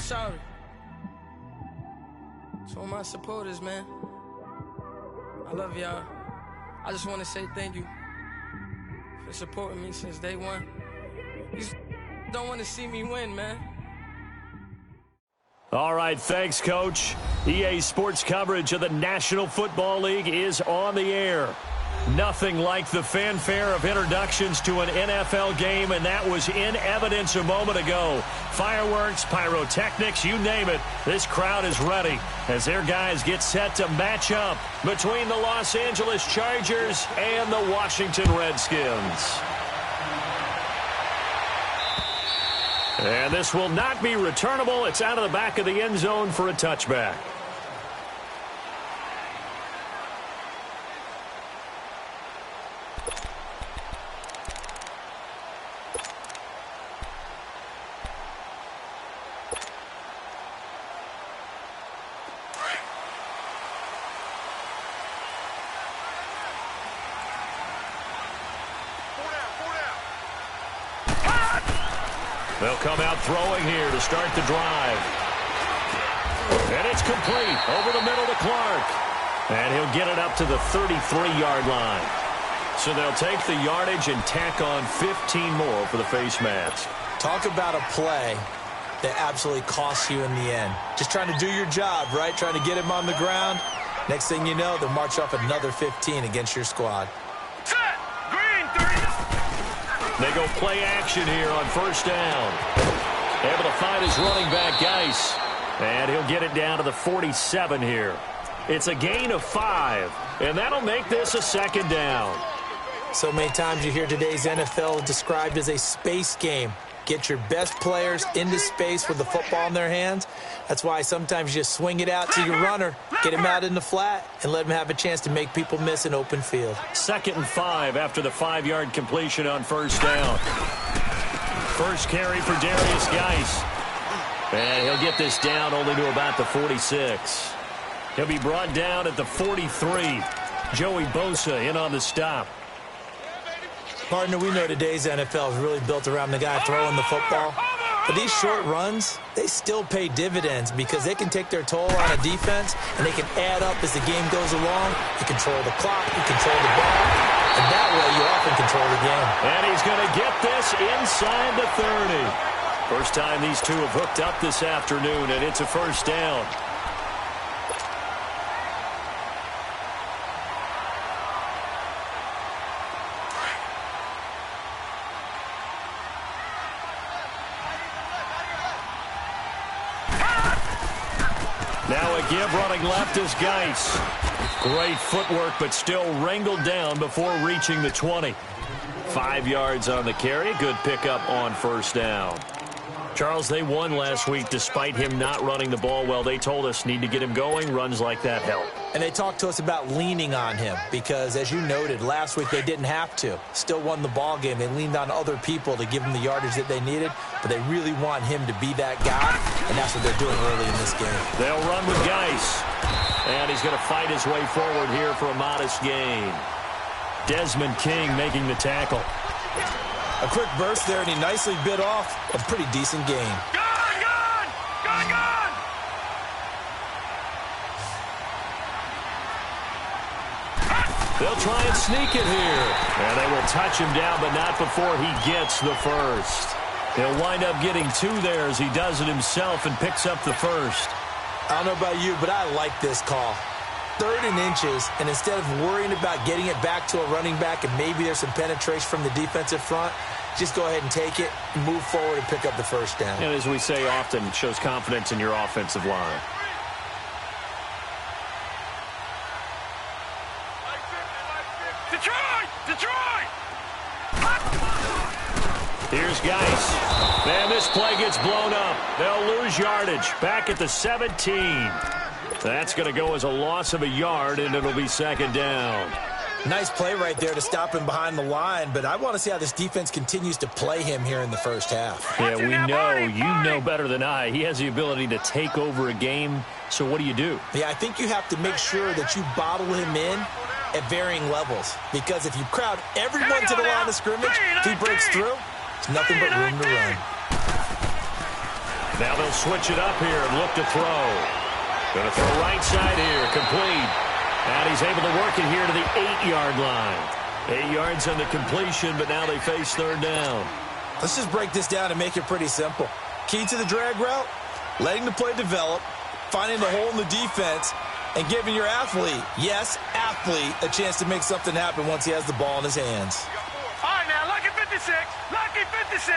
sorry. To all my supporters, man. I love y'all. I just want to say thank you for supporting me since day one. You don't want to see me win, man. All right, thanks, Coach. EA Sports coverage of the National Football League is on the air. Nothing like the fanfare of introductions to an NFL game, and that was in evidence a moment ago. Fireworks, pyrotechnics, you name it. This crowd is ready as their guys get set to match up between the Los Angeles Chargers and the Washington Redskins. And this will not be returnable. It's out of the back of the end zone for a touchback. They'll come out throwing here to start the drive. And it's complete over the middle to Clark. And he'll get it up to the 33-yard line. So they'll take the yardage and tack on 15 more for the face mask. Talk about a play that absolutely costs you in the end. Just trying to do your job, right? Trying to get him on the ground. Next thing you know, they'll march off another 15 against your squad. They go play action here on first down. Able to find his running back, Geis. And he'll get it down to the 47 here. It's a gain of 5, and that'll make this a second down. So many times you hear today's NFL described as a space game. Get your best players into space with the football in their hands. That's why sometimes you just swing it out to your runner, get him out in the flat, and let him have a chance to make people miss an open field. 2nd and 5 after the 5-yard completion on first down. First carry for Darius Geis. And he'll get this down only to about the 46. He'll be brought down at the 43. Joey Bosa in on the stop. Partner, we know today's NFL is really built around the guy throwing the football. But these short runs, they still pay dividends because they can take their toll on a defense, and they can add up as the game goes along. You control the clock, you control the ball, and that way you often control the game. And he's going to get this inside the 30. First time these two have hooked up this afternoon, and it's a first down. Now a give running left is Geis. Great footwork, but still wrangled down before reaching the 20. 5 yards on the carry. Good pickup on first down. Charles, they won last week despite him not running the ball well. They told us need to get him going. Runs like that help. And they talked to us about leaning on him because, as you noted, last week they didn't have to. Still won the ball game. They leaned on other people to give them the yardage that they needed, but they really want him to be that guy, and that's what they're doing early in this game. They'll run with Geis, and he's going to fight his way forward here for a modest gain. Desmond King making the tackle. A quick burst there, and he nicely bit off a pretty decent gain. They'll try and sneak it here. And they will touch him down, but not before he gets the first. He'll wind up getting 2 there as he does it himself and picks up the first. I don't know about you, but I like this call. 3rd and inches, and instead of worrying about getting it back to a running back and maybe there's some penetration from the defensive front, just go ahead and take it, move forward, and pick up the first down. And as we say often, it shows confidence in your offensive line. Detroit! Here's Geis. And this play gets blown up. They'll lose yardage. Back at the 17. That's going to go as a loss of a yard, and it'll be second down. Nice play right there to stop him behind the line, but I want to see how this defense continues to play him here in the first half. Yeah, we know. You know better than I. He has the ability to take over a game, so what do you do? Yeah, I think you have to make sure that you bottle him in at varying levels, because if you crowd everyone to the line of scrimmage, if he breaks through, it's nothing but room to run. Now they'll switch it up here and look to throw. Going to throw right side here, complete. And he's able to work it here to the 8-yard line. 8 yards on the completion, but now they face third down. Let's just break this down and make it pretty simple. Key to the drag route, letting the play develop, finding the hole in the defense, and giving your athlete, yes, athlete, a chance to make something happen once he has the ball in his hands. All right, now, lucky 56. Lucky 56.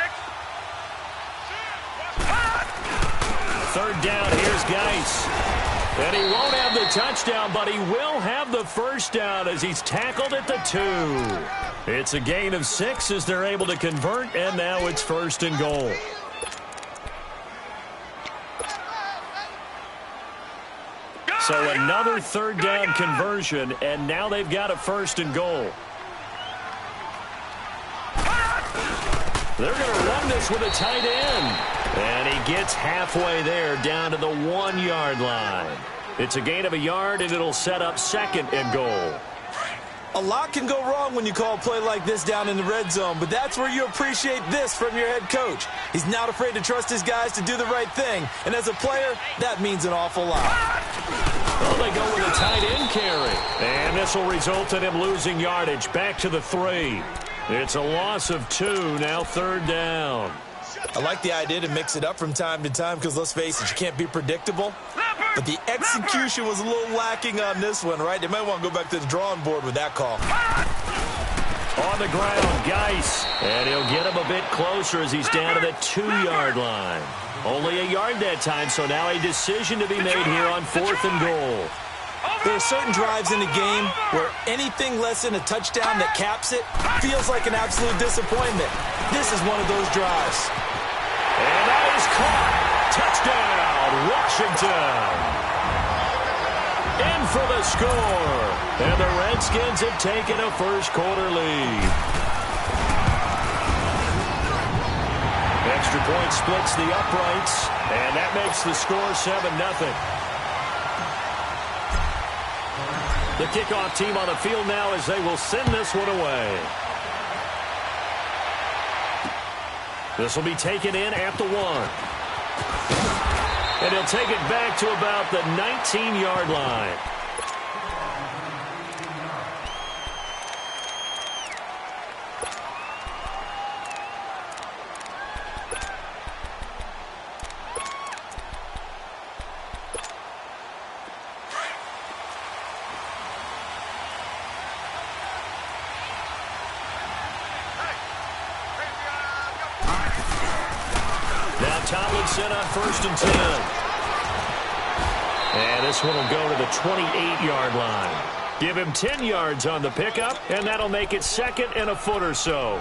Third down, here's Geis. And he won't have the touchdown, but he will have the first down as he's tackled at the 2. It's a gain of 6 as they're able to convert, and now it's first and goal. So another third down conversion, and now they've got a first and goal. They're going to run this with a tight end. And he gets halfway there down to the 1-yard line. It's a gain of a yard, and it'll set up second and goal. A lot can go wrong when you call a play like this down in the red zone, but that's where you appreciate this from your head coach. He's not afraid to trust his guys to do the right thing, and as a player, that means an awful lot. Well, they go with a tight end carry, and this will result in him losing yardage back to the 3. It's a loss of 2, now third down. I like the idea to mix it up from time to time because, let's face it, you can't be predictable. But the execution was a little lacking on this one, right? They might want to go back to the drawing board with that call. On the ground, Geis. And he'll get him a bit closer as he's down to the 2-yard line. Only a yard that time, so now a decision to be made here on fourth and goal. There are certain drives in the game where anything less than a touchdown that caps it feels like an absolute disappointment. This is one of those drives. And that is caught. Touchdown, Washington. In for the score. And the Redskins have taken a first-quarter lead. Extra point splits the uprights, and that makes the score 7-0. The kickoff team on the field now as they will send this one away. This will be taken in at the 1. And he'll take it back to about the 19-yard line. Tomlinson on 1st and 10. And this one will go to the 28-yard line. Give him 10 yards on the pickup, and that'll make it second and a foot or so.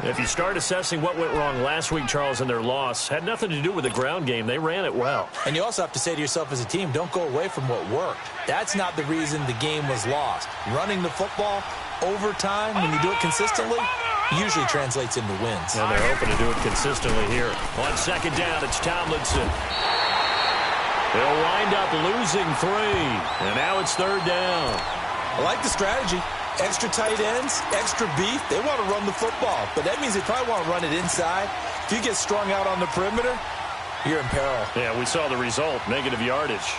If you start assessing what went wrong last week, Charles, in their loss, had nothing to do with the ground game. They ran it well. And you also have to say to yourself as a team, don't go away from what worked. That's not the reason the game was lost. Running the football over time, when you do it consistently, usually translates into wins. And they're hoping to do it consistently here. On second down, it's Tomlinson. They'll wind up losing 3. And now it's third down. I like the strategy. Extra tight ends, extra beef. They want to run the football, but that means they probably want to run it inside. If you get strung out on the perimeter, you're in peril. Yeah, we saw the result, negative yardage.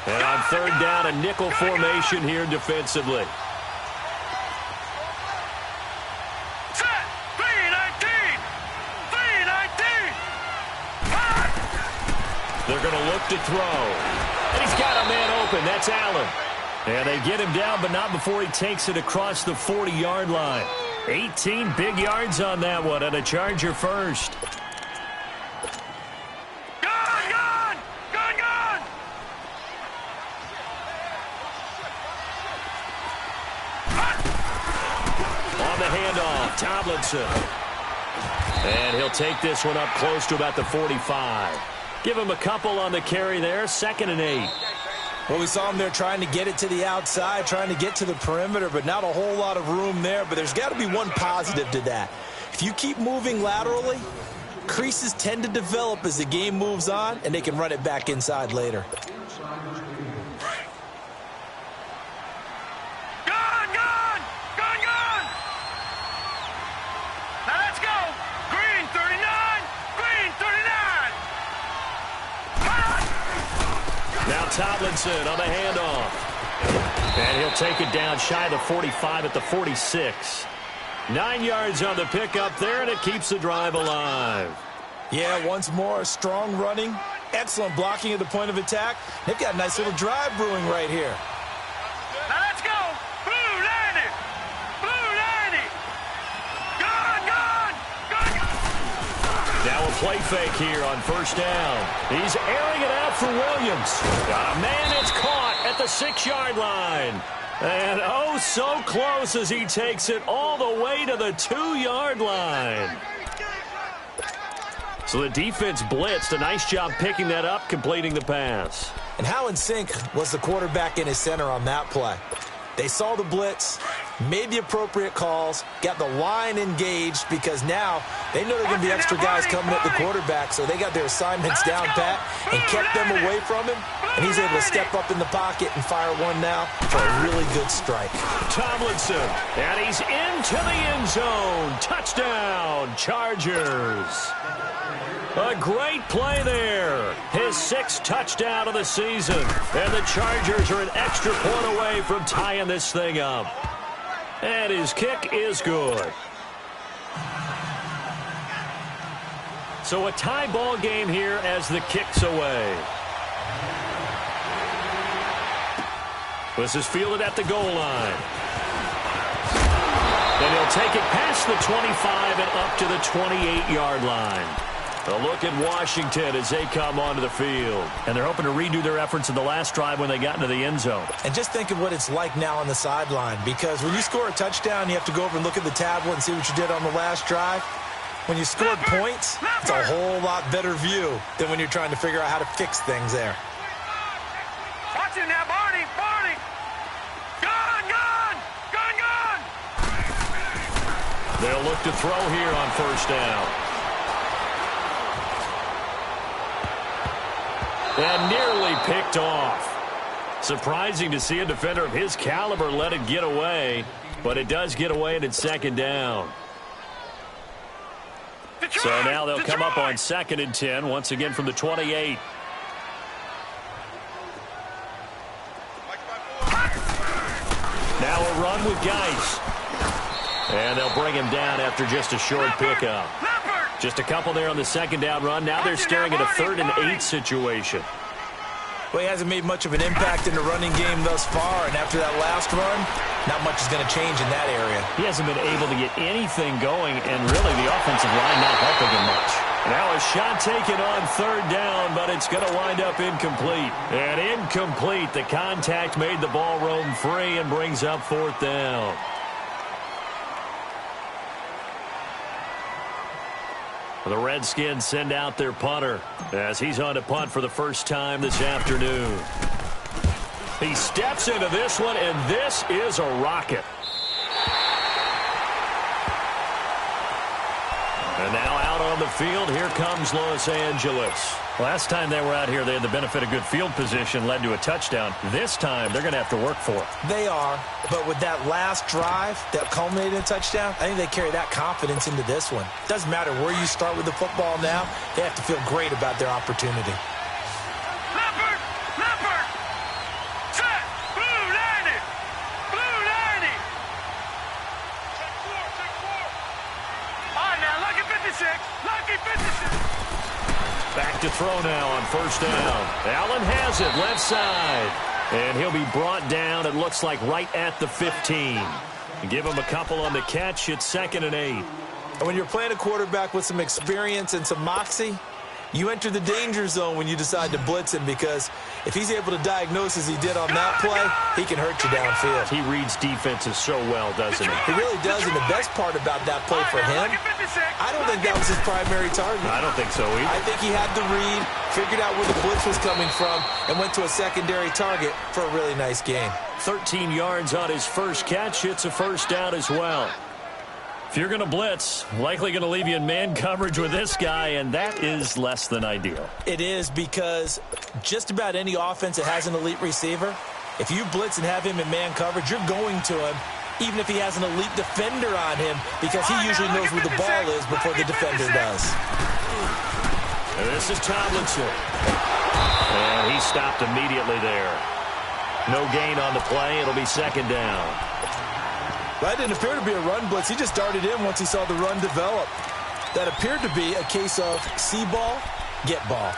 And on third down, a nickel formation here defensively. They're going to look to throw. And he's got a man open. That's Allen. And they get him down, but not before he takes it across the 40-yard line. 18 big yards on that one, and a Charger first. Gone! On the handoff, Tomlinson. And he'll take this one up close to about the 45. Give him a couple on the carry there, 2nd and 8. Well, we saw him there trying to get it to the outside, trying to get to the perimeter, but not a whole lot of room there. But there's got to be one positive to that. If you keep moving laterally, creases tend to develop as the game moves on, and they can run it back inside later. Now let's go. Green 39, green 39. Tomlinson on the handoff. And he'll take it down shy of the 45 at the 46. 9 yards on the pickup there, and it keeps the drive alive. Yeah, once more, strong running, excellent blocking at the point of attack. They've got a nice little drive brewing right here. Now let's go. Blue landed. Blue landed. Gone. Now a play fake here on first down. He's airing it out for Williams. Got a man, it's caught at the 6-yard line. And oh, so close as he takes it all the way to the 2-yard line. So the defense blitzed. A nice job picking that up, completing the pass. And how in sync was the quarterback and his center on that play? They saw the blitz, made the appropriate calls, got the line engaged because now they know there are going to be extra guys coming at the quarterback, so they got their assignments down pat and kept them away from him, and he's able to step up in the pocket and fire one now for a really good strike. Tomlinson, and he's into the end zone. Touchdown, Chargers. A great play there. His 6th touchdown of the season. And the Chargers are an extra point away from tying this thing up. And his kick is good. So a tie ball game here as the kick's away. This is fielded at the goal line. And he'll take it past the 25 and up to the 28-yard line. A look at Washington as they come onto the field. And they're hoping to redo their efforts in the last drive when they got into the end zone. And just think of what it's like now on the sideline, because when you score a touchdown, you have to go over and look at the tablet and see what you did on the last drive. When you scored points, it's a whole lot better view than when you're trying to figure out how to fix things there. Watch it now, Barney. Gone. They'll look to throw here on first down. And nearly picked off. Surprising to see a defender of his caliber let it get away, but it does get away and it's second down. So now they'll come up on 2nd and 10, once again from the 28. Now a run with Geis. And they'll bring him down after just a short pickup. Just a couple there on the 2nd down run. Now they're staring at a 3rd and 8 situation. Well, he hasn't made much of an impact in the running game thus far, and after that last run, not much is going to change in that area. He hasn't been able to get anything going, and really the offensive line not helping him much. Now a shot taken on 3rd down, but it's going to wind up incomplete. And incomplete. The contact made the ball roam free and brings up 4th down. The Redskins send out their punter as he's on to punt for the first time this afternoon. He steps into this one, and this is a rocket. And now out on the field, here comes Los Angeles. Last time they were out here, they had the benefit of good field position, led to a touchdown. This time, they're going to have to work for it. They are, but with that last drive that culminated in a touchdown, I think they carry that confidence into this one. Doesn't matter where you start with the football now, they have to feel great about their opportunity. Leopard! Set! Blue landed! Take 4. All right, now, lucky 56. Back to throw now on first down. Allen has it, left side. And he'll be brought down, it looks like, right at the 15. Give him a couple on the catch. It's 2nd and 8. And when you're playing a quarterback with some experience and some moxie, you enter the danger zone when you decide to blitz him, because if he's able to diagnose as he did on that play, he can hurt you downfield. He reads defenses so well, doesn't he? He really does, and the best part about that play for him, I don't think that was his primary target. I don't think so either. I think he had the read, figured out where the blitz was coming from, and went to a secondary target for a really nice gain. 13 yards on his first catch. It's a first down as well. If you're going to blitz, likely going to leave you in man coverage with this guy, and that is less than ideal. It is, because just about any offense that has an elite receiver, if you blitz and have him in man coverage, you're going to him, even if he has an elite defender on him, because he usually knows where the ball is before the defender does. And this is Tomlinson. And he stopped immediately there. No gain on the play. It'll be second down. That didn't appear to be a run blitz. He just darted in once he saw the run develop. That appeared to be a case of see ball, get ball.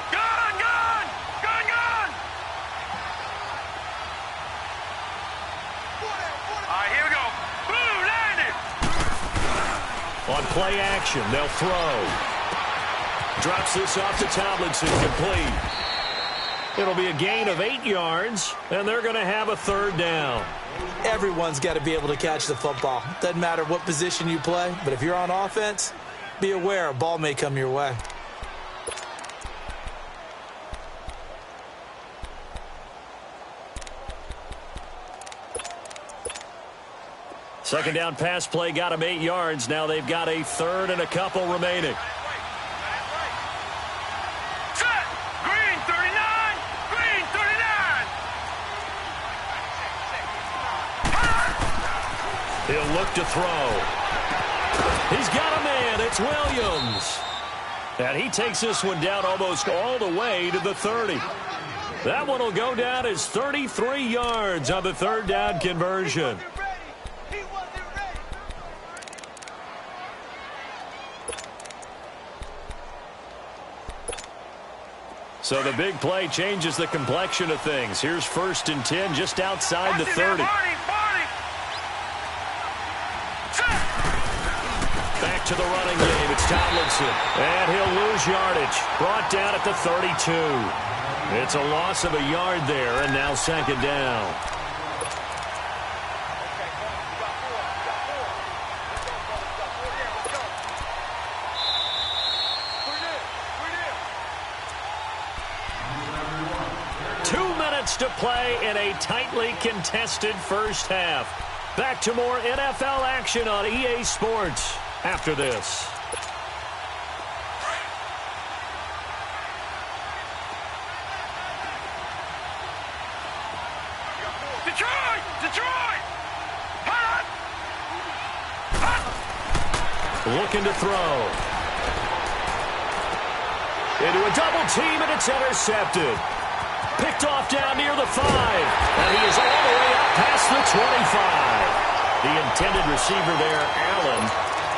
Gun, gun! Gun, gun! All right, here we go. Boom, landed! On play action, they'll throw. Drops this off to Tomlinson, complete. It'll be a gain of 8 yards, and they're going to have a third down. Everyone's got to be able to catch the football. Doesn't matter what position you play, but if you're on offense, be aware a ball may come your way. Second down pass play got him 8 yards. Now they've got a third and a couple remaining. Set! Green 39! Green 39! He'll look to throw. He's got a man. It's Williams. And he takes this one down almost all the way to the 30. That one will go down as 33 yards on the third down conversion. So the big play changes the complexion of things. Here's 1st and 10 just outside the 30. Back to the running game. It's Tomlinson. And he'll lose yardage. Brought down at the 32. It's a loss of a yard there, and now second down. To play in a tightly contested first half. Back to more NFL action on EA Sports after this. Detroit! Detroit! Hot! Hot! Looking to throw. Into a double team, and it's intercepted. Picked off down near the 5. And he is all the way up past the 25. The intended receiver there, Allen.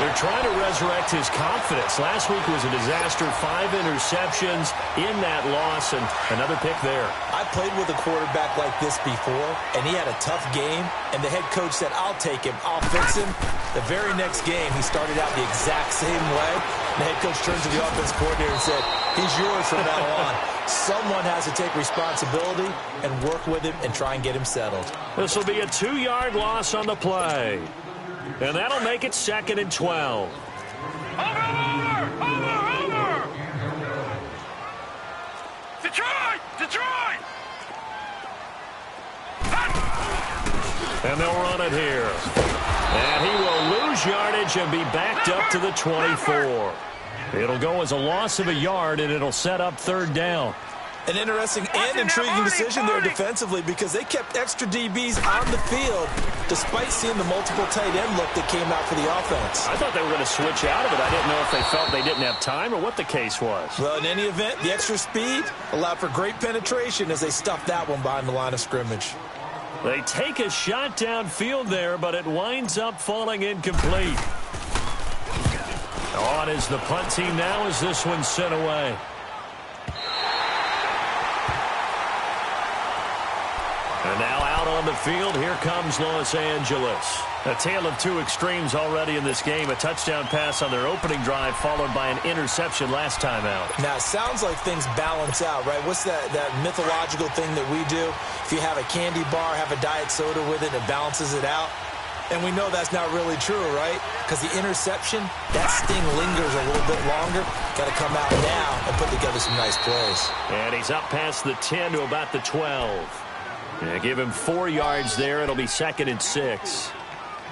They're trying to resurrect his confidence. Last week was a disaster. 5 interceptions in that loss, and another pick there. I played with a quarterback like this before, and he had a tough game, and the head coach said, I'll take him, I'll fix him. The very next game, he started out the exact same way. The head coach turned to the offense coordinator and said, he's yours from now on. Someone has to take responsibility and work with him and try and get him settled. This will be a 2-yard loss on the play. And that'll make it 2nd and 12. Over! Detroit! Detroit! And they'll run it here. And he will lose yardage and be backed up to the 24. It'll go as a loss of a yard, and it'll set up third down. An interesting and intriguing decision there defensively because they kept extra DBs on the field despite seeing the multiple tight end look that came out for the offense. I thought they were going to switch out of it. I didn't know if they felt they didn't have time or what the case was. Well, in any event, the extra speed allowed for great penetration as they stuffed that one behind the line of scrimmage. They take a shot downfield there, but it winds up falling incomplete. On is the punt team now as this one's sent away. And now out on the field, here comes Los Angeles. A tale of two extremes already in this game. A touchdown pass on their opening drive followed by an interception last time out. Now, it sounds like things balance out, right? What's that mythological thing that we do? If you have a candy bar, have a diet soda with it, it balances it out. And we know that's not really true, right? Because the interception, that sting lingers a little bit longer. Got to come out now and put together some nice plays. And he's up past the 10 to about the 12. Yeah, give him 4 yards there. It'll be 2nd and 6.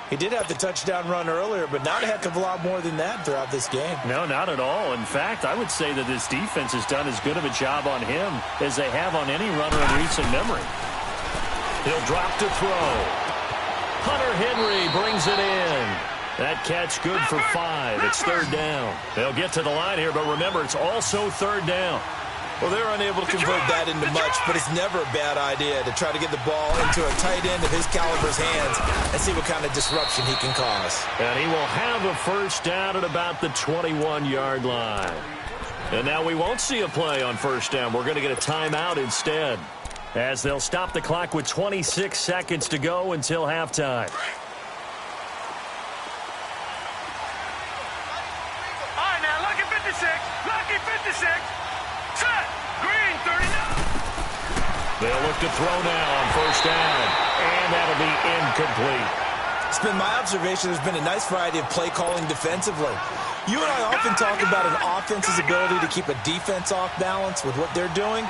He did have the touchdown run earlier, but not a heck of a lot more than that throughout this game. No, not at all. In fact, I would say that this defense has done as good of a job on him as they have on any runner in recent memory. He'll drop to throw. Hunter Henry brings it in. That catch good for 5. It's third down. They'll get to the line here, but remember, it's also third down. Well, they're unable to convert that into much, but it's never a bad idea to try to get the ball into a tight end of his caliber's hands and see what kind of disruption he can cause. And he will have a first down at about the 21-yard line. And now we won't see a play on first down. We're going to get a timeout instead, as they'll stop the clock with 26 seconds to go until halftime. All right, now, lucky 56. Lucky 56. Set. Green, 39. They'll look to throw now on first down, and that'll be incomplete. It's been my observation there's been a nice variety of play calling defensively. You and I often talk about an offense's ability to keep a defense off balance with what they're doing.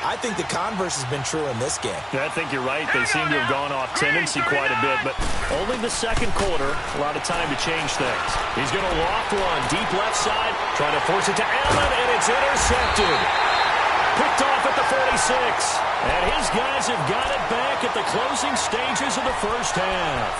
I think the converse has been true in this game. Yeah, I think you're right. They seem to have gone off tendency quite a bit, but only the second quarter, a lot of time to change things. He's going to loft one deep left side, trying to force it to Allen, and it's intercepted. Picked off at the 46. And his guys have got it back at the closing stages of the first half.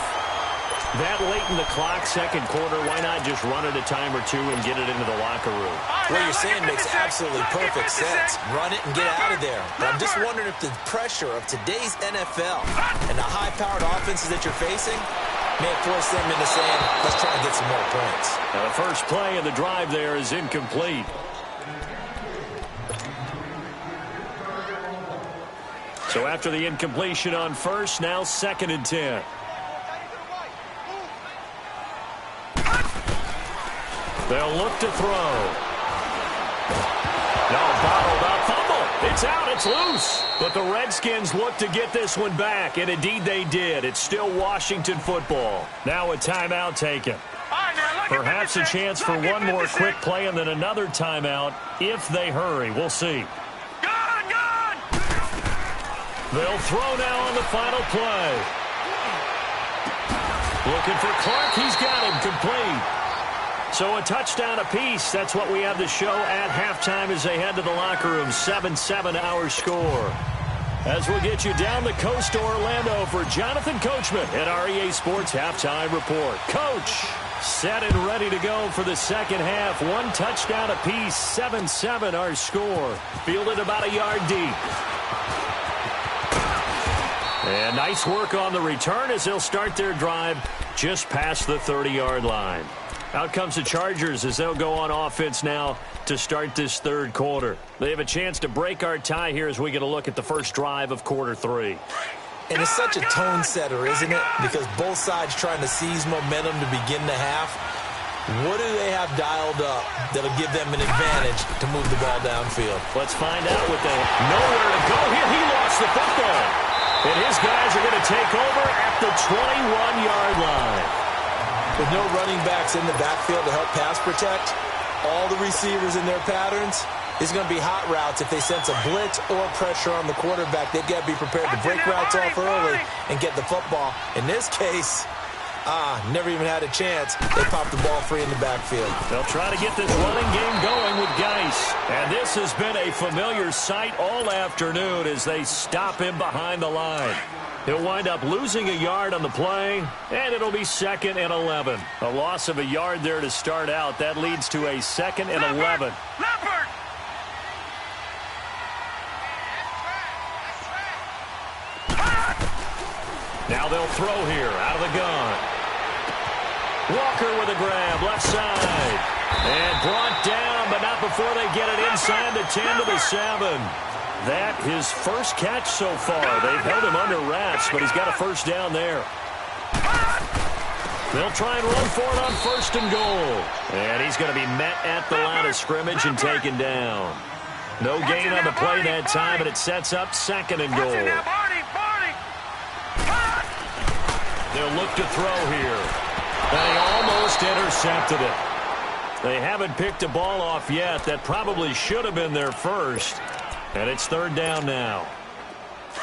That late in the clock, second quarter, why not just run it a time or two and get it into the locker room? What you're saying makes absolutely perfect sense. Run it and get out of there. But I'm just wondering if the pressure of today's NFL and the high-powered offenses that you're facing may force them into saying, let's try and get some more points. Now the first play of the drive there is incomplete. So after the incompletion on first, now 2nd and 10. They'll look to throw. No, bottled up fumble. It's out. It's loose. But the Redskins look to get this one back, and indeed they did. It's still Washington football. Now a timeout taken. Perhaps a chance for one more quick play and then another timeout if they hurry. We'll see. They'll throw now on the final play. Looking for Clark. He's got him complete. So a touchdown apiece. That's what we have to show at halftime as they head to the locker room. 7-7 our score. As we'll get you down the coast to Orlando for Jonathan Coachman at our EA Sports Halftime Report. Coach, set and ready to go for the second half. One touchdown apiece. 7-7 our score. Fielded about a yard deep. And nice work on the return as they'll start their drive just past the 30-yard line. Out comes the Chargers as they'll go on offense now to start this third quarter. They have a chance to break our tie here as we get a look at the first drive of quarter 3. And it's such a tone setter, isn't it? Because both sides trying to seize momentum to begin the half. What do they have dialed up that'll give them an advantage to move the ball downfield? Let's find out what they nowhere to go here. He lost the football. And his guys are going to take over at the 21-yard line. With no running backs in the backfield to help pass protect, all the receivers in their patterns, it's going to be hot routes if they sense a blitz or pressure on the quarterback. They've got to be prepared to break routes off early and get the football. In this case, never even had a chance. They popped the ball free in the backfield. They'll try to get this running game going with Geis. And this has been a familiar sight all afternoon as they stop him behind the line. He'll wind up losing a yard on the play, and it'll be 2nd and 11. A loss of a yard there to start out. That leads to a 2nd and 11. Now they'll throw here out of the gun. Walker with a grab, left side. And brought down, but not before they get it inside the 10 to the 7. That his first catch so far. They've held him under wraps, but he's got a first down there. They'll try and run for it on 1st and goal. And he's going to be met at the line of scrimmage and taken down. No gain on the play that time, and it sets up 2nd and goal. They'll look to throw here. And he almost intercepted it. They haven't picked a ball off yet. That probably should have been their first. And it's 3rd down now.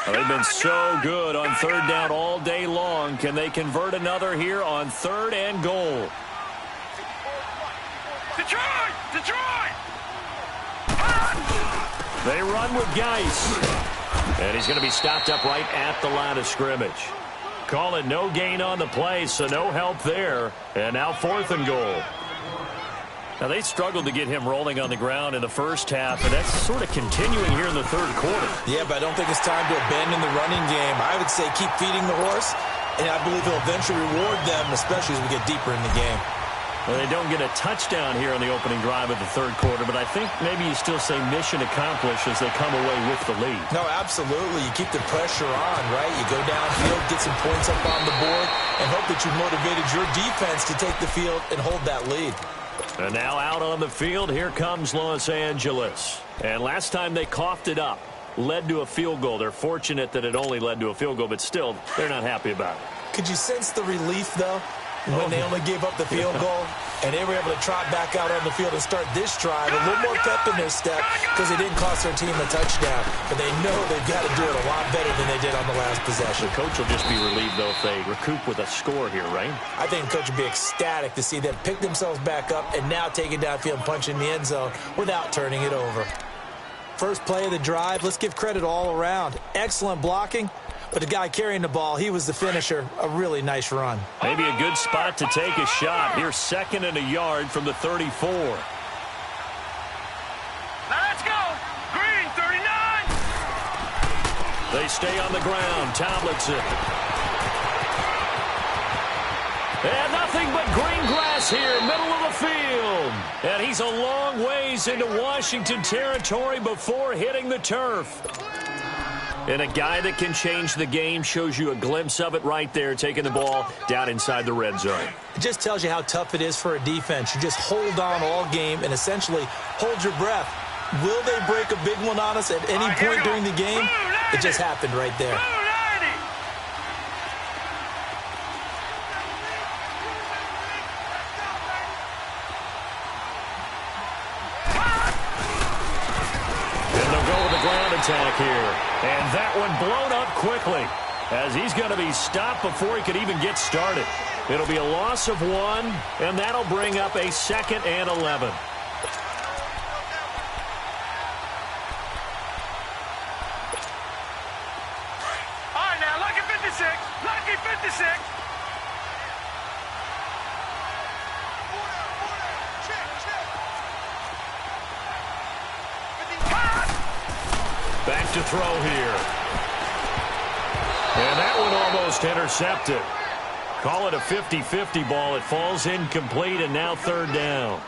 Well, they've been so good on 3rd down all day long. Can they convert another here on 3rd and goal? Detroit! They run with Geis. And he's going to be stopped up right at the line of scrimmage. Call it no gain on the play, so no help there. And now 4th and goal. Now, they struggled to get him rolling on the ground in the first half, and that's sort of continuing here in the third quarter. Yeah, but I don't think it's time to abandon the running game. I would say keep feeding the horse, and I believe he'll eventually reward them, especially as we get deeper in the game. Well, they don't get a touchdown here on the opening drive of the third quarter, but I think maybe you still say mission accomplished as they come away with the lead. No, absolutely. You keep the pressure on, right? You go downfield, get some points up on the board, and hope that you've motivated your defense to take the field and hold that lead. And now out on the field, here comes Los Angeles. And last time they coughed it up, led to a field goal. They're fortunate that it only led to a field goal, but still, they're not happy about it. Could you sense the relief, though, when they only gave up the field goal? And they were able to trot back out on the field and start this drive. A little more pep in their step because they didn't cost their team a touchdown. But they know they've got to do it a lot better than they did on the last possession. The coach will just be relieved, though, if they recoup with a score here, right? I think the coach would be ecstatic to see them pick themselves back up and now take it downfield and punch in the end zone without turning it over. First play of the drive, let's give credit all around. Excellent blocking. But the guy carrying the ball, he was the finisher. A really nice run. Maybe a good spot to take a shot. Here's 2nd and a yard from the 34. Now let's go. Green, 39. They stay on the ground. Tomlinson. And nothing but green grass here, middle of the field. And he's a long ways into Washington territory before hitting the turf. And a guy that can change the game shows you a glimpse of it right there, taking the ball down inside the red zone. It just tells you how tough it is for a defense. You just hold on all game and essentially hold your breath. Will they break a big one on us at any point during the game? It just happened right there. Attack here, and that one blown up quickly as he's going to be stopped before he could even get started. It'll be a loss of 1, and that'll bring up a 2nd and 11. All right, now, lucky 56. Lucky 56. Back to throw here. And that one almost intercepted. Call it a 50-50 ball. It falls incomplete, and now 3rd down.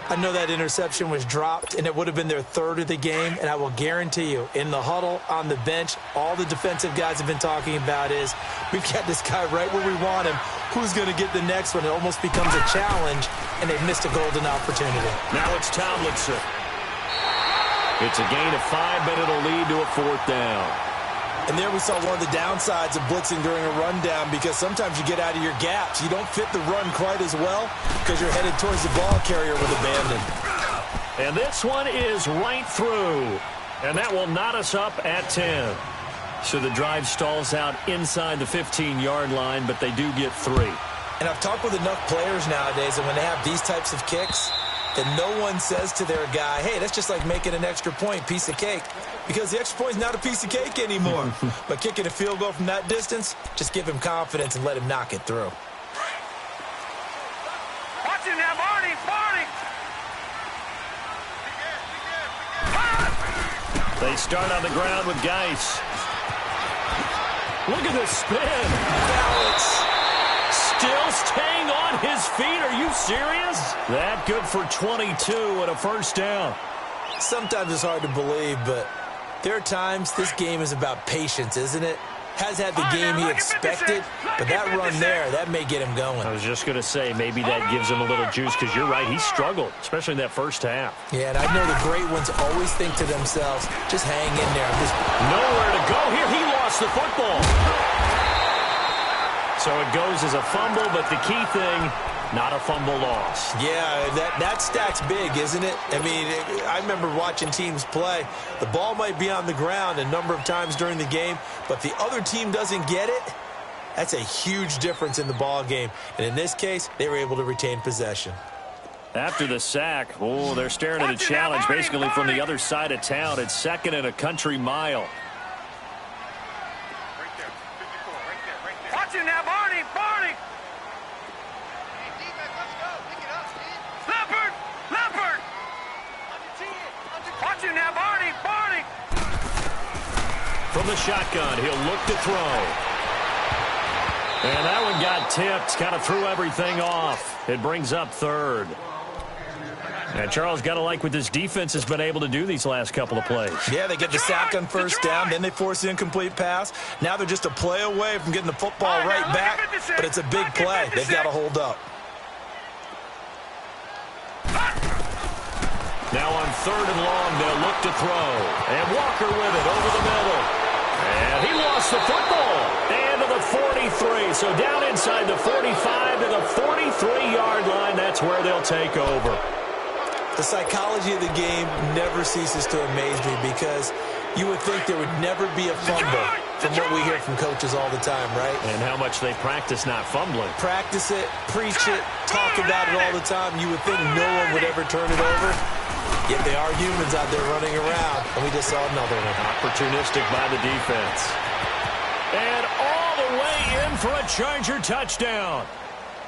I know that interception was dropped, and it would have been their 3rd of the game, and I will guarantee you, in the huddle, on the bench, all the defensive guys have been talking about is, we've got this guy right where we want him. Who's going to get the next one? It almost becomes a challenge, and they've missed a golden opportunity. Now it's Tomlinson. It's a gain of 5, but it'll lead to a 4th down. And there we saw one of the downsides of blitzing during a rundown, because sometimes you get out of your gaps. You don't fit the run quite as well because you're headed towards the ball carrier with abandon. And this one is right through. And that will knot us up at 10. So the drive stalls out inside the 15-yard line, but they do get 3. And I've talked with enough players nowadays, and when they have these types of kicks, that no one says to their guy, hey, that's just like making an extra point, piece of cake. Because the extra point is not a piece of cake anymore. But kicking a field goal from that distance, just give him confidence and let him knock it through. Watch him now, Barney, Barney. They start on the ground with Geis. Look at the spin. Balance. Still staying on his feet. Are you serious? That good for 22 and a 1st down. Sometimes it's hard to believe, but there are times this game is about patience, isn't it? Has had the game he expected, but that run there, that may get him going. I was just going to say, maybe that gives him a little juice, because you're right, he struggled, especially in that first half. Yeah, and I know the great ones always think to themselves, just hang in there. Nowhere to go here. He lost the football. So it goes as a fumble, but the key thing, not a fumble loss. Yeah, that stat's big, isn't it? I mean, I remember watching teams play. The ball might be on the ground a number of times during the game, but the other team doesn't get it. That's a huge difference in the ball game. And in this case, they were able to retain possession. After the sack, they're staring at a challenge basically from the other side of town. It's 2nd and a country mile. the shotgun. He'll look to throw. And that one got tipped. Kind of threw everything off. It brings up third. And Charles, got to like what this defense has been able to do these last couple of plays. Yeah, they get the sack on first down, then they force the incomplete pass. Now they're just a play away from getting the football right back, but it's a big play. They've got to hold up. Now on 3rd and long, they'll look to throw. And Walker with it over the middle. And he lost the football. And to the 43. So down inside the 45 to the 43-yard line. That's where they'll take over. The psychology of the game never ceases to amaze me because you would think there would never be a fumble from what we hear from coaches all the time, right? And how much they practice not fumbling. Practice it, preach it, talk about it all the time. You would think no one would ever turn it over. Yet they are humans out there running around, and we just saw another one. Opportunistic by the defense. And all the way in for a Charger touchdown.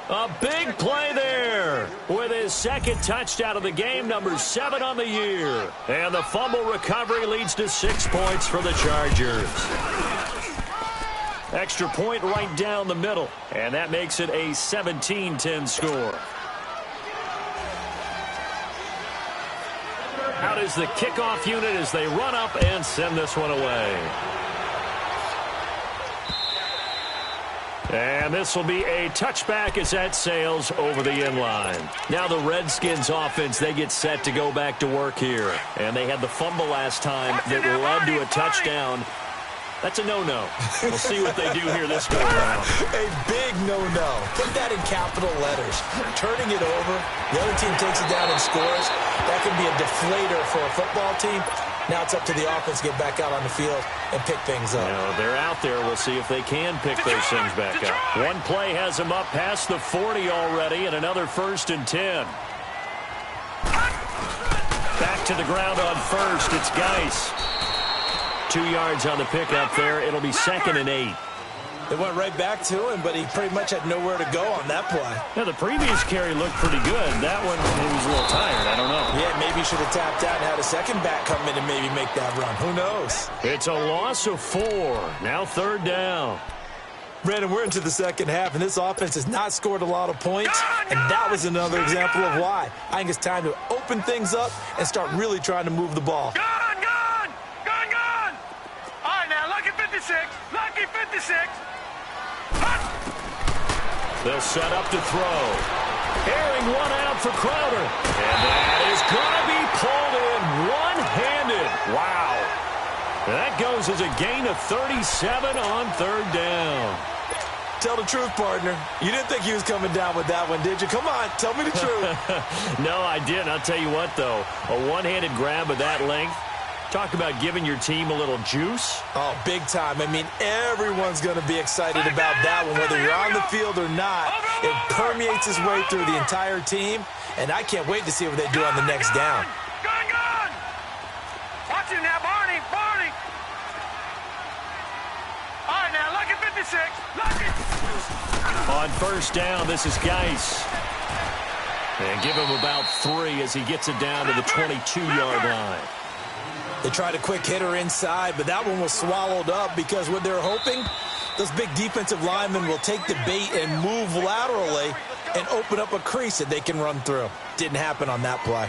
A big play there with his second touchdown of the game, number 7 on the year. And the fumble recovery leads to 6 points for the Chargers. Extra point right down the middle, and that makes it a 17-10 score. Out is the kickoff unit as they run up and send this one away. And this will be a touchback as that sails over the inline. Now the Redskins offense, they get set to go back to work here. And they had the fumble last time that led to a touchdown. That's a no-no. We'll see what they do here this go around. A big no-no. Put that in capital letters. Turning it over, the other team takes it down and scores. That can be a deflator for a football team. Now it's up to the offense to get back out on the field and pick things up. You know, they're out there. We'll see if they can pick those things back up. One play has them up past the 40 already, and another 1st and 10. Back to the ground on first. It's Geis. 2 yards on the pickup there. It'll be 2nd and 8. They went right back to him, but he pretty much had nowhere to go on that play. Yeah, the previous carry looked pretty good. That one, he was a little tired. I don't know. Yeah, maybe he should have tapped out and had a second back come in and maybe make that run. Who knows? It's a loss of 4. Now 3rd down. Brandon, we're into the second half, and this offense has not scored a lot of points, and that was another example of why. I think it's time to open things up and start really trying to move the ball. Gone! All right, now, lucky 56. Lucky 56. They'll set up to throw. Airing one out for Crowder. And that is going to be pulled in one-handed. Wow. That goes as a gain of 37 on 3rd down. Tell the truth, partner. You didn't think he was coming down with that one, did you? Come on, tell me the truth. No, I didn't. I'll tell you what, though. A one-handed grab of that length. Talk about giving your team a little juice. Oh, big time. I mean, everyone's going to be excited about that one, whether you're on the field or not. It permeates its way through the entire team, and I can't wait to see what they do on the next down. Gone! Watch him now, Barney! All right, now, lucky 56. Lucky! On 1st down, this is Geis. And give him about 3 as he gets it down to the 22-yard line. They tried a quick hitter inside, but that one was swallowed up because what they're hoping, those big defensive linemen will take the bait and move laterally and open up a crease that they can run through. Didn't happen on that play.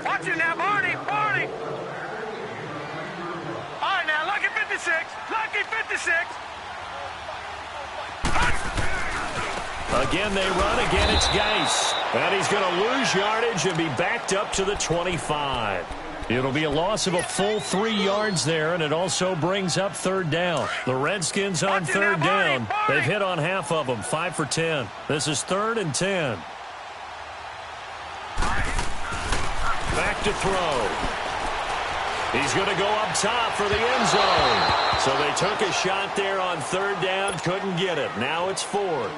Watch him now, Barney! All right, now, lucky 56. Lucky 56. Again, they run. Again, it's Geis. And he's going to lose yardage and be backed up to the 25. It'll be a loss of a full 3 yards there, and it also brings up 3rd down. The Redskins on 3rd down. They've hit on half of them, 5 for 10. This is 3rd and 10. Back to throw. He's going to go up top for the end zone. So they took a shot there on 3rd down, couldn't get it. Now it's 4th.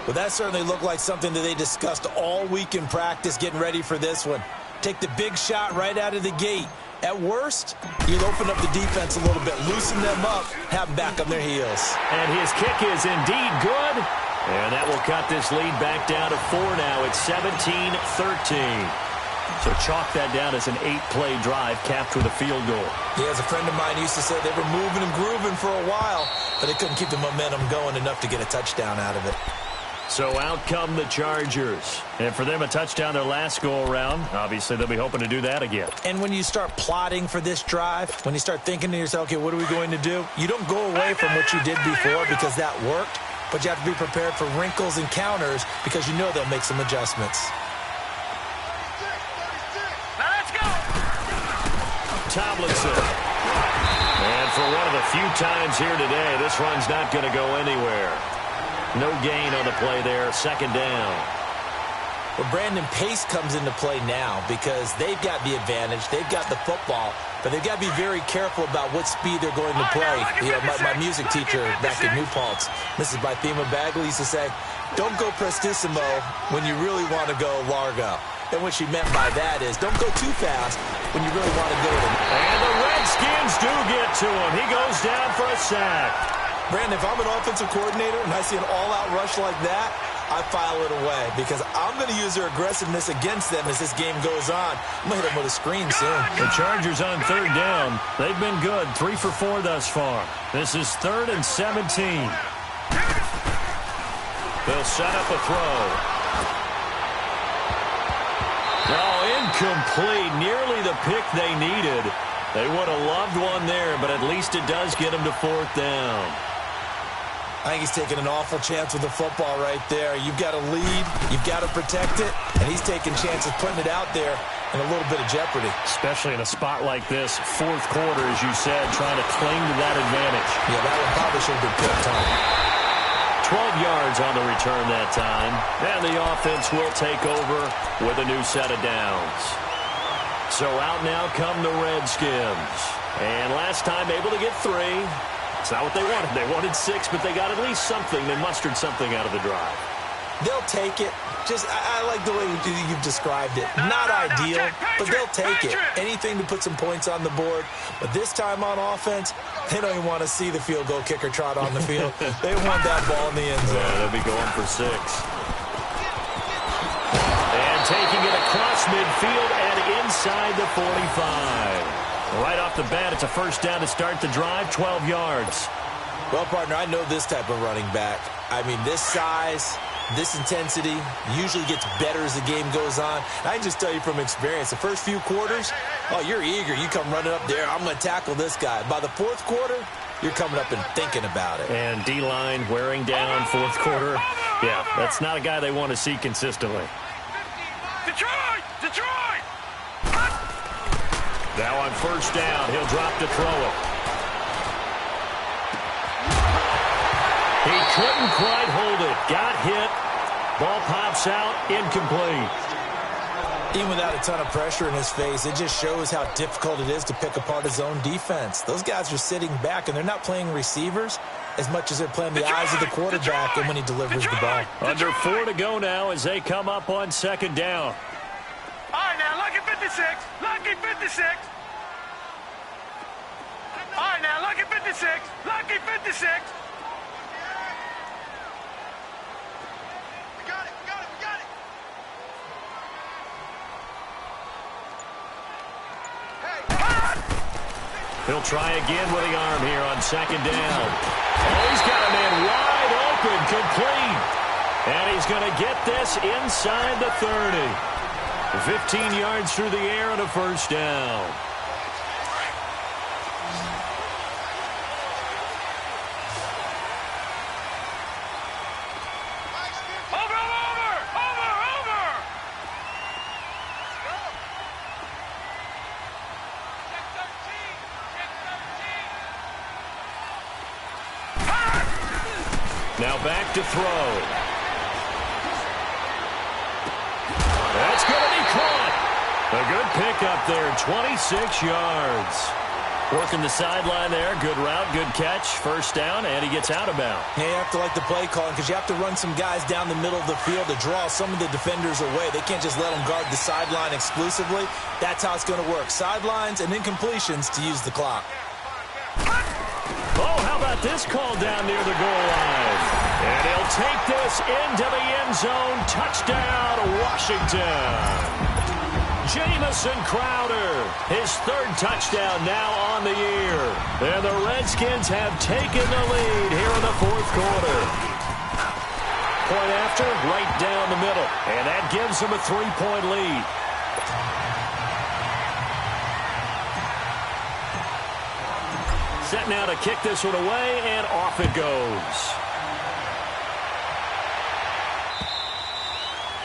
Well, that certainly looked like something that they discussed all week in practice getting ready for this one. Take the big shot right out of the gate. At worst, you'll open up the defense a little bit, loosen them up, have them back on their heels. And his kick is indeed good. And that will cut this lead back down to 4 now. It's 17-13. So chalk that down as an 8-play drive capped with a field goal. Yeah, as a friend of mine used to say, they were moving and grooving for a while, but they couldn't keep the momentum going enough to get a touchdown out of it. So out come the Chargers. And for them, a touchdown their last go-around. Obviously, they'll be hoping to do that again. And when you start plotting for this drive, when you start thinking to yourself, okay, what are we going to do? You don't go away from what you did before because that worked, but you have to be prepared for wrinkles and counters because you know they'll make some adjustments. Now let's go. Tomlinson. And for one of the few times here today, this run's not going to go anywhere. No gain on the play there, second down. Well, Brandon, pace comes into play now because they've got the advantage. They've got the football, but they've got to be very careful about what speed they're going to play. You know, my music teacher back in New Paltz, Mrs. Bythema Bagley, used to say, don't go prestissimo when you really want to go largo. And what she meant by that is don't go too fast when you really want to go to. And the Redskins do get to him. He goes down for a sack. Brandon, if I'm an offensive coordinator and I see an all-out rush like that, I file it away because I'm going to use their aggressiveness against them as this game goes on. I'm going to hit them with a screen soon. The Chargers on third down. They've been good, 3 for 4 thus far. This is 3rd and 17. They'll set up a throw. Oh, incomplete. Nearly the pick they needed. They would have loved one there, but at least it does get them to 4th down. I think he's taking an awful chance with the football right there. You've got to lead, you've got to protect it, and he's taking chances putting it out there in a little bit of jeopardy. Especially in a spot like this, 4th quarter, as you said, trying to cling to that advantage. Yeah, that one probably should have been picked on. 12 yards on the return that time, and the offense will take over with a new set of downs. So out now come the Redskins. And last time able to get 3. It's not what they wanted. They wanted 6, but they got at least something. They mustered something out of the drive. They'll take it. I like the way you've described it. Not ideal, but they'll take it. Anything to put some points on the board. But this time on offense, they don't even want to see the field goal kicker trot on the field. They want that ball in the end zone. Yeah, they'll be going for 6. And taking it across midfield and inside the 45. Right off the bat, it's a first down to start the drive, 12 yards. Well, partner, I know this type of running back. I mean, this size, this intensity usually gets better as the game goes on. And I can just tell you from experience, the first few quarters, oh, you're eager. You come running up there, I'm going to tackle this guy. By the 4th quarter, you're coming up and thinking about it. And D-line wearing down 4th quarter. Yeah, that's not a guy they want to see consistently. Detroit! Detroit! Now on first down, he'll drop to throw it. He couldn't quite hold it. Got hit. Ball pops out. Incomplete. Even without a ton of pressure in his face, it just shows how difficult it is to pick apart his own defense. Those guys are sitting back, and they're not playing receivers as much as they're playing the eyes of the quarterback and when he delivers the ball. Under 4 to go now as they come up on second down. All right, now, lucky 56. Lucky 56. All right, now, lucky 56. Lucky 56. We got it. We got it. We got it. Hey. He'll try again with the arm here on second down. Oh, he's got a man wide open, complete. And he's going to get this inside the 30. 15 yards through the air and a first down. Now back to throw. That's going to be caught. A good pickup there, 26 yards. Working the sideline there. Good route, good catch. First down, and he gets out of bounds. Yeah, you have to like the play calling because you have to run some guys down the middle of the field to draw some of the defenders away. They can't just let them guard the sideline exclusively. That's how it's going to work. Sidelines and incompletions to use the clock. Oh, how about this call down near the goal line? And he'll take this into the end zone. Touchdown, Washington. Jamison Crowder, his third touchdown now on the year. And the Redskins have taken the lead here in the fourth quarter. Point after, right down the middle. And that gives them a 3-point lead. Set now to kick this one away, and off it goes.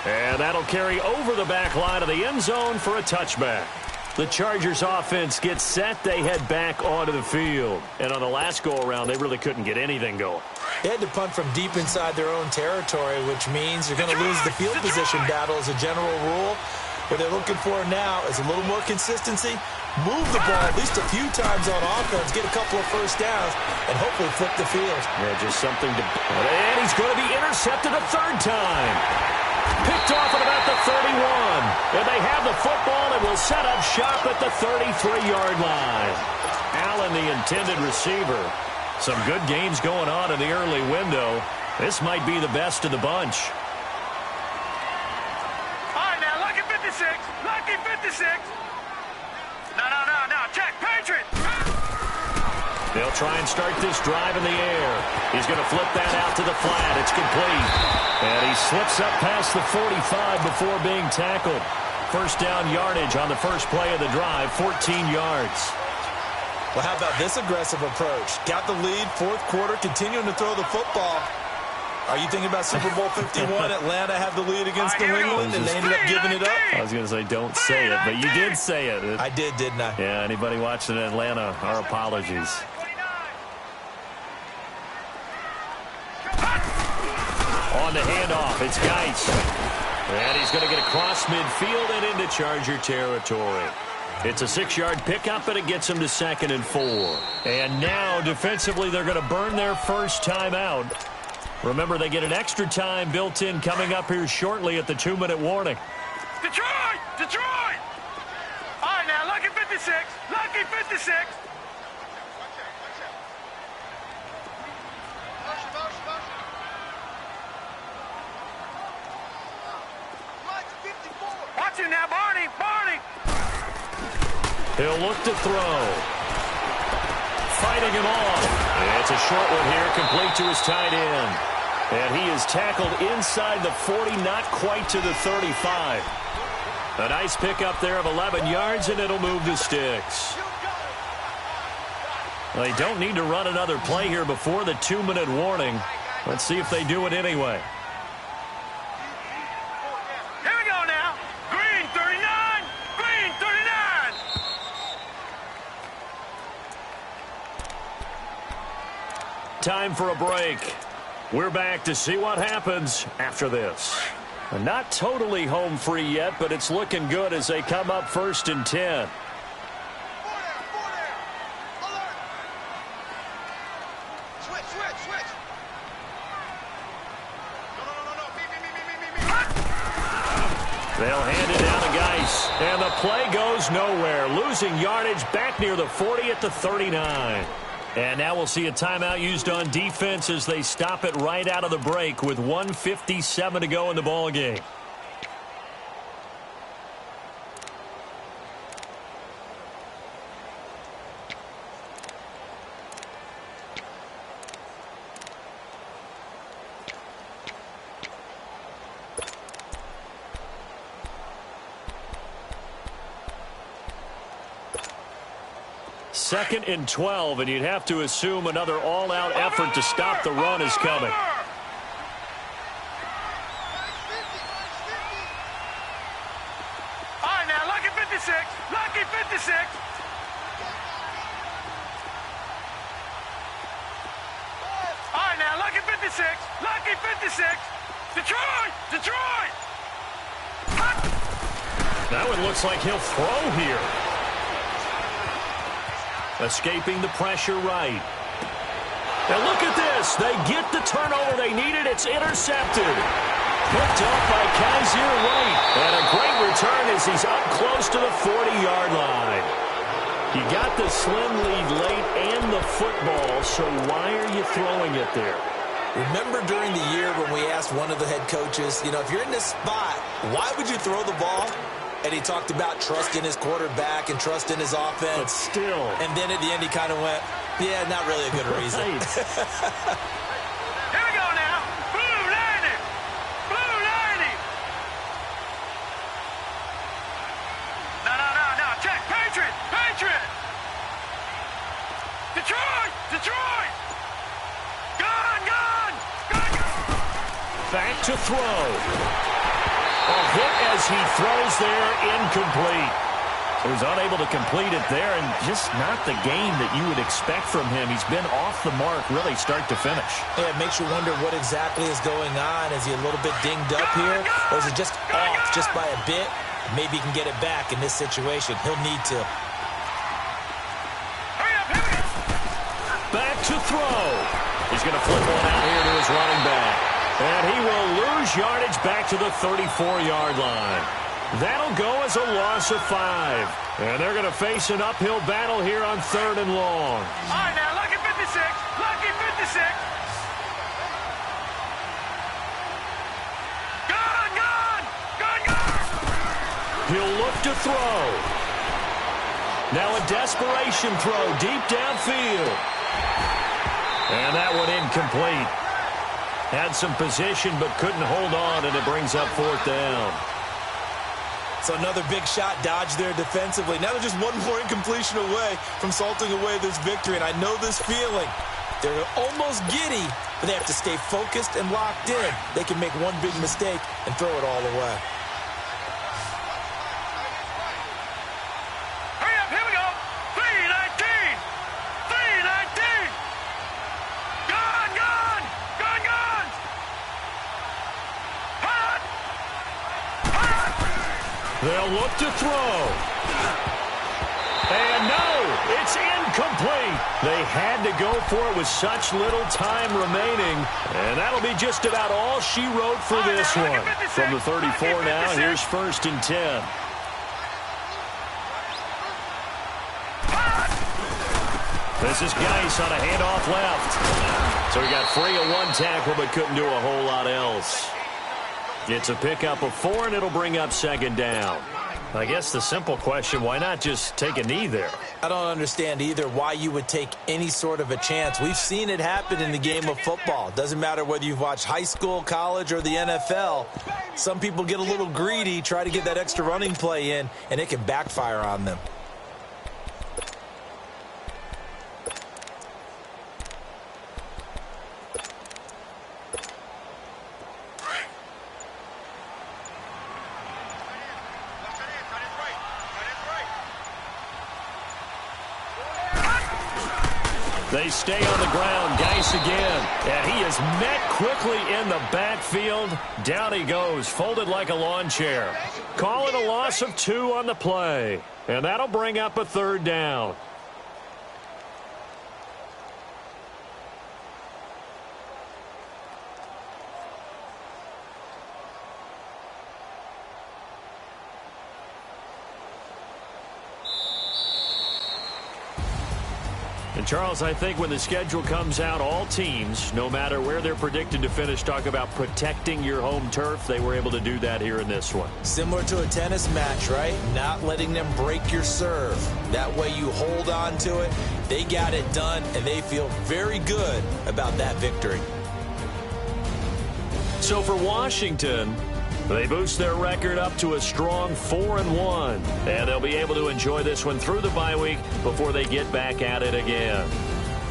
And that'll carry over the back line of the end zone for a touchback. The Chargers offense gets set. They head back onto the field. And on the last go-around, they really couldn't get anything going. They had to punt from deep inside their own territory, which means they're going to lose the field position battle as a general rule. What they're looking for now is a little more consistency, move the ball at least a few times on offense, get a couple of first downs, and hopefully flip the field. Yeah, just something to... And he's going to be intercepted a third time. Picked off at about the 31. And they have the football and will set up shop at the 33-yard line. Allen, the intended receiver. Some good games going on in the early window. This might be the best of the bunch. All right, now, lucky 56. Lucky 56. No. Check, Patriot. They'll try and start this drive in the air. He's going to flip that out to the flat. It's complete. And he slips up past the 45 before being tackled. First down yardage on the first play of the drive, 14 yards. Well, how about this aggressive approach? Got the lead, fourth quarter, continuing to throw the football. Are you thinking about Super Bowl 51? Atlanta had the lead against New England, and they ended up giving it up? I was going to say, don't say it, but you did say it. I did, didn't I? Yeah, anybody watching in Atlanta, our apologies. On the handoff, it's Geis. And he's going to get across midfield and into Charger territory. It's a 6-yard pickup, and it gets him to 2nd and 4. And now, defensively, they're going to burn their first timeout. Remember, they get an extra time built in coming up here shortly at the 2-minute warning. Detroit! All right, now, lucky 56. Lucky 56. Watch it now, Barney. He'll look to throw. Fighting him off. It's a short one here, complete to his tight end. And he is tackled inside the 40, not quite to the 35. A nice pickup there of 11 yards, and it'll move the sticks. Well, they don't need to run another play here before the 2-minute warning. Let's see if they do it anyway. Here we go now. Green 39. Green 39. Time for a break. We're back to see what happens after this. Not totally home free yet, but it's looking good as they come up 1st and 10. They'll hand it down to Geis. And the play goes nowhere. Losing yardage back near the 40 at the 39. And now we'll see a timeout used on defense as they stop it right out of the break with 1:57 to go in the ballgame. Second and 12, and you'd have to assume another all-out effort to stop the run is coming. All right, now, lucky 56. Lucky 56. All right, now, lucky 56. Lucky 56. Detroit! That one looks like he'll throw here. Escaping the pressure right. And look at this. They get the turnover they needed. It's intercepted. Picked up by Kaiser White. And a great return as he's up close to the 40-yard line. You got the slim lead late and the football, so why are you throwing it there? Remember during the year when we asked one of the head coaches, you know, if you're in this spot, why would you throw the ball? And he talked about trust in his quarterback and trust in his offense. But still. And then at the end he kind of went, yeah, not really a good reason. Right. Here we go now. Blue lining. Blue lining. No. Check. Patriot. Patriot. Detroit. Detroit. Gone. Back to throw. A hit as he throws there, incomplete. He was unable to complete it there, and just not the game that you would expect from him. He's been off the mark really start to finish. Yeah, it makes you wonder what exactly is going on. Is he a little bit dinged up here? Or is it just off just by a bit? Maybe he can get it back in this situation. He'll need to. Back to throw. He's going to flip one out here to his running back. And he will lose yardage back to the 34-yard line. That'll go as a loss of 5. And they're going to face an uphill battle here on 3rd and long. All right, now, lucky 56. Lucky 56. Gone. He'll look to throw. Now a desperation throw deep downfield. And that one incomplete. Had some position but couldn't hold on, and it brings up 4th down. So another big shot dodged there defensively. Now they're just one more incompletion away from salting away this victory, and I know this feeling. They're almost giddy, but they have to stay focused and locked in. They can make one big mistake and throw it all away. Hurry up, here we go. 3:19. 3:19. Gone. Hot. They'll look to throw. And no, it's incomplete. They had to go for it with such little time remaining. And that'll be just about all she wrote for this one. From the 34 now, here's 1st and 10. This is Geis on a handoff left. So he got free of one tackle but couldn't do a whole lot else. It's a pickup of 4, and it'll bring up 2nd down. I guess the simple question, why not just take a knee there? I don't understand either why you would take any sort of a chance. We've seen it happen in the game of football. It doesn't matter whether you've watched high school, college, or the NFL. Some people get a little greedy, try to get that extra running play in, and it can backfire on them. They stay on the ground. Geis again. And he is met quickly in the backfield. Down he goes, folded like a lawn chair. Call it a loss of 2 on the play. And that'll bring up a 3rd down. And Charles, I think when the schedule comes out, all teams, no matter where they're predicted to finish, talk about protecting your home turf. They were able to do that here in this one. Similar to a tennis match, right? Not letting them break your serve. That way you hold on to it. They got it done, and they feel very good about that victory. So for Washington, they boost their record up to a strong 4-1, and they'll be able to enjoy this one through the bye week before they get back at it again.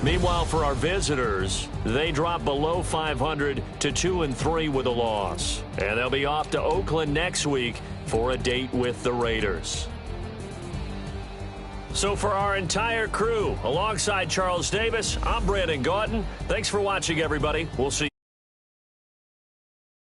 Meanwhile, for our visitors, they drop below 500 to 2-3 with a loss, and they'll be off to Oakland next week for a date with the Raiders. So for our entire crew, alongside Charles Davis, I'm Brandon Gautin. Thanks for watching, everybody. We'll see you.